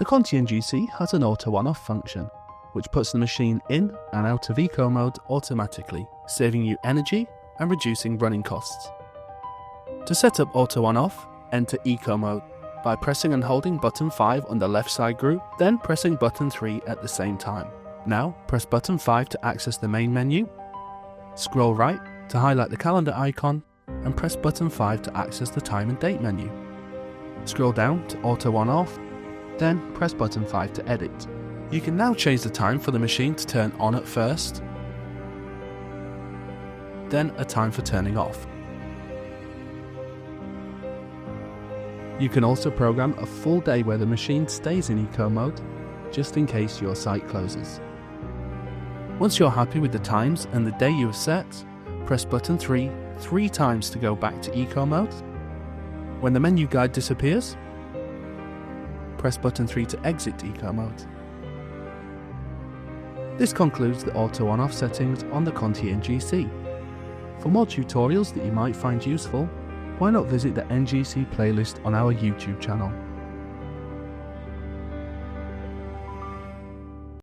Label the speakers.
Speaker 1: The Conti NGC has an auto on-off function, which puts the machine in and out of eco mode automatically, saving you energy and reducing running costs. To set up auto on-off, enter eco mode by pressing and holding button 5 on the left side group, then pressing button 3 at the same time. Now press button 5 to access the main menu, scroll right to highlight the calendar icon, and press button 5 to access the time and date menu. Scroll down to auto on-off, then press button 5 to edit. You can now change the time for the machine to turn on at first, then a time for turning off. You can also program a full day where the machine stays in eco mode, just in case your site closes. Once you're happy with the times and the day you have set, press button 3 3 times to go back to eco mode. When the menu guide disappears, press button 3 to exit eco mode. This concludes the auto on-off settings on the Conti NGC. For more tutorials that you might find useful, why not visit the NGC playlist on our YouTube channel.